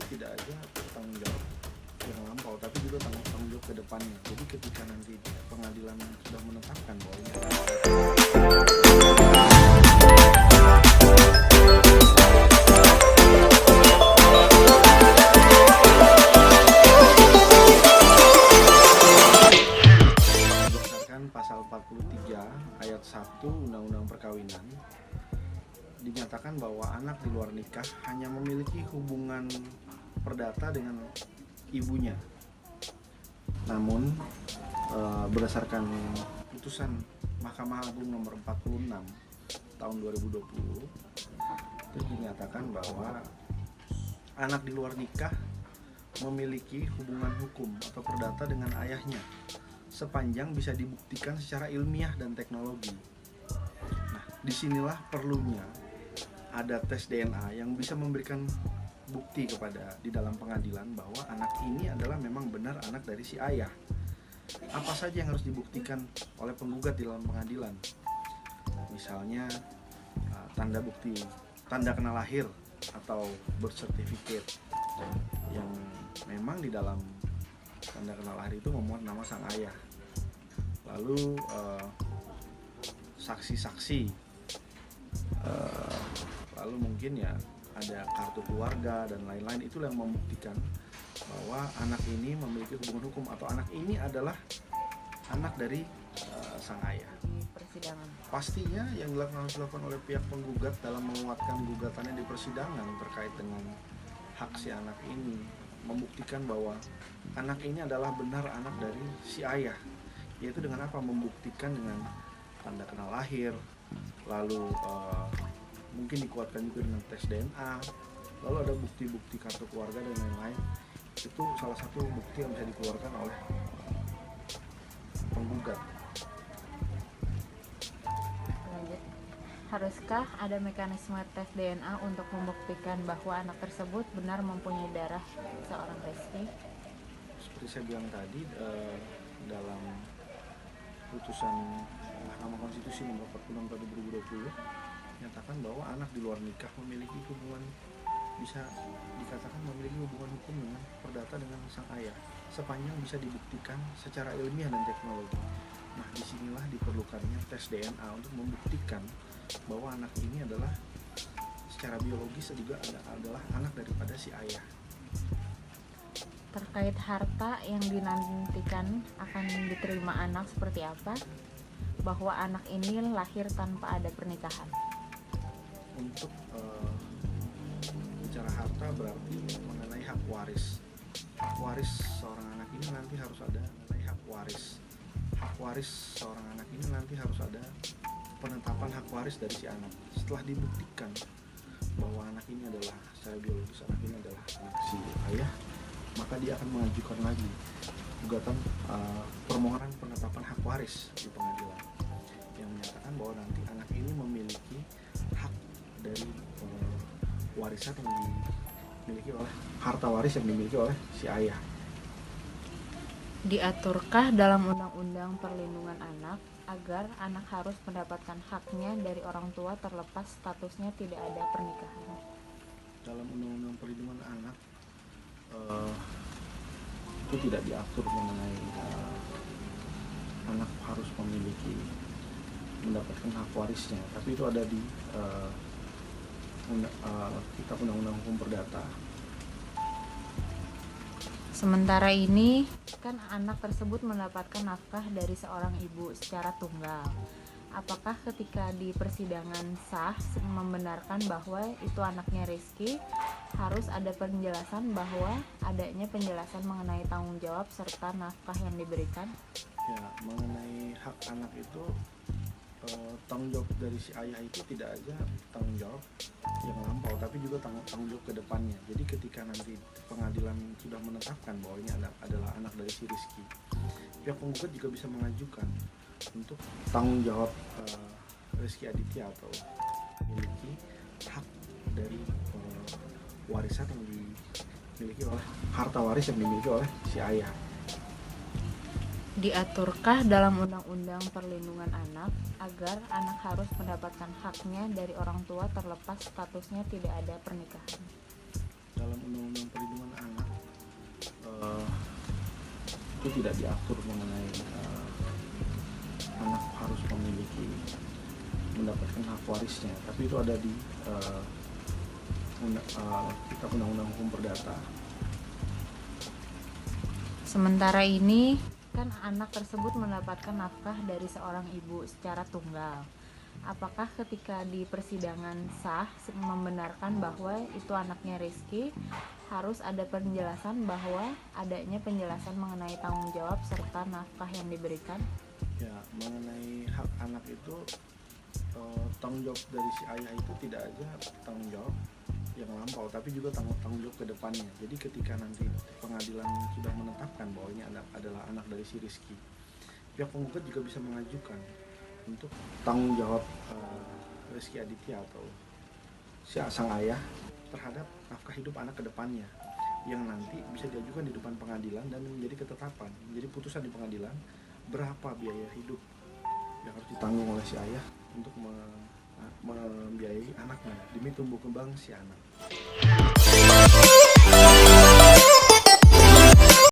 tidak aja tanggung jawab yang lampau, tapi juga tanggung jawab ke depannya. Jadi ketika nanti pengadilan sudah menetapkan bahwa ini berdasarkan pasal 43 ayat 1 Undang-Undang Perkawinan, dinyatakan bahwa anak di luar nikah hanya memiliki hubungan perdata dengan ibunya. Namun berdasarkan putusan Mahkamah Agung nomor 46 tahun 2020 itu dinyatakan bahwa anak di luar nikah memiliki hubungan hukum atau perdata dengan ayahnya sepanjang bisa dibuktikan secara ilmiah dan teknologi. Nah, disinilah perlunya ada tes DNA yang bisa memberikan bukti kepada di dalam pengadilan bahwa anak ini adalah memang benar anak dari si ayah. Apa saja yang harus dibuktikan oleh penggugat di dalam pengadilan? Misalnya tanda bukti, tanda kenal lahir atau birth certificate yang memang di dalam tanda kenal lahir itu memuat nama sang ayah. Lalu saksi-saksi, lalu mungkin ya ada kartu keluarga dan lain-lain, itulah yang membuktikan bahwa anak ini memiliki hubungan hukum atau anak ini adalah anak dari sang ayah. Persidangan. Pastinya yang harus dilakukan oleh pihak penggugat dalam menguatkan gugatannya di persidangan terkait dengan hak si anak ini, membuktikan bahwa anak ini adalah benar anak dari si ayah. Yaitu dengan apa? Membuktikan dengan tanda kenal lahir, lalu mungkin dikuatkan juga dengan tes DNA, lalu ada bukti-bukti kartu keluarga dan lain-lain. Itu salah satu bukti yang bisa dikeluarkan oleh penggugat. Lanjut. Haruskah ada mekanisme tes DNA untuk membuktikan bahwa anak tersebut benar mempunyai darah seorang Rizky? Seperti saya bilang tadi, dalam putusan Mahkamah Konstitusi nomor 46 tahun 2020 menyatakan bahwa anak di luar nikah memiliki hubungan, bisa dikatakan memiliki hubungan hukum dengan perdata dengan sang ayah sepanjang bisa dibuktikan secara ilmiah dan teknologi. Nah, disinilah diperlukannya tes DNA untuk membuktikan bahwa anak ini adalah secara biologis juga adalah anak daripada si ayah. Terkait harta yang dinantikan akan diterima anak seperti apa? Bahwa anak ini lahir tanpa ada pernikahan. Untuk bicara harta berarti mengenai hak waris. Hak waris seorang anak ini nanti harus ada mengenai hak waris. Hak waris seorang anak ini nanti harus ada penetapan hak waris dari si anak. Setelah dibuktikan bahwa anak ini adalah secara biologis anak ini adalah anak si ayah, maka dia akan mengajukan lagi gugatan permohonan penetapan hak waris di pengadilan yang menyatakan bahwa nanti anak ini memiliki hak dari warisan yang dimiliki oleh harta waris yang dimiliki oleh si ayah. Diaturkah dalam Undang-Undang Perlindungan Anak agar anak harus mendapatkan haknya dari orang tua terlepas statusnya tidak ada pernikahan? Dalam Undang-Undang Perlindungan Anak itu tidak diatur mengenai anak harus mendapatkan hak warisnya, tapi itu ada di Kitab Undang-Undang Hukum Perdata. Sementara ini kan anak tersebut mendapatkan nafkah dari seorang ibu secara tunggal. Apakah ketika di persidangan sah membenarkan bahwa itu anaknya Rizky, harus ada penjelasan bahwa adanya penjelasan mengenai tanggung jawab serta nafkah yang diberikan? Ya, mengenai hak anak itu tanggung jawab dari si ayah itu tidak aja tanggung jawab yang lampau, tapi juga tanggung jawab ke depannya. Jadi ketika nanti pengadilan sudah menetapkan bahwa ini adalah anak dari si Rizky, pihak penggugat juga bisa mengajukan untuk tanggung jawab Rizky Aditya atau memiliki hak dari warisan yang dimiliki oleh harta waris yang dimiliki oleh si ayah. Diaturkah dalam Undang-Undang Perlindungan Anak agar anak harus mendapatkan haknya dari orang tua terlepas statusnya tidak ada pernikahan? Dalam Undang-Undang Perlindungan itu tidak diatur mengenai anak harus mendapatkan hak warisnya, tapi itu ada di kitab undang-undang hukum perdata. Sementara ini kan anak tersebut mendapatkan nafkah dari seorang ibu secara tunggal. Apakah ketika di persidangan sah membenarkan bahwa itu anaknya Rizky, harus ada penjelasan bahwa adanya penjelasan mengenai tanggung jawab serta nafkah yang diberikan? Ya, mengenai hak anak itu tanggung jawab dari si ayah itu tidak aja tanggung jawab yang lampau, tapi juga tanggung jawab ke depannya. Jadi ketika nanti pengadilan sudah menetapkan bahwa ini adalah anak dari si Rizky, pihak penggugat juga bisa mengajukan untuk tanggung jawab Rizky Aditya atau si sang ayah terhadap nafkah hidup anak ke depannya, yang nanti bisa diajukan di depan pengadilan dan menjadi ketetapan, menjadi putusan di pengadilan berapa biaya hidup yang harus ditanggung oleh si ayah untuk membiayai anaknya demi tumbuh kembang si anak.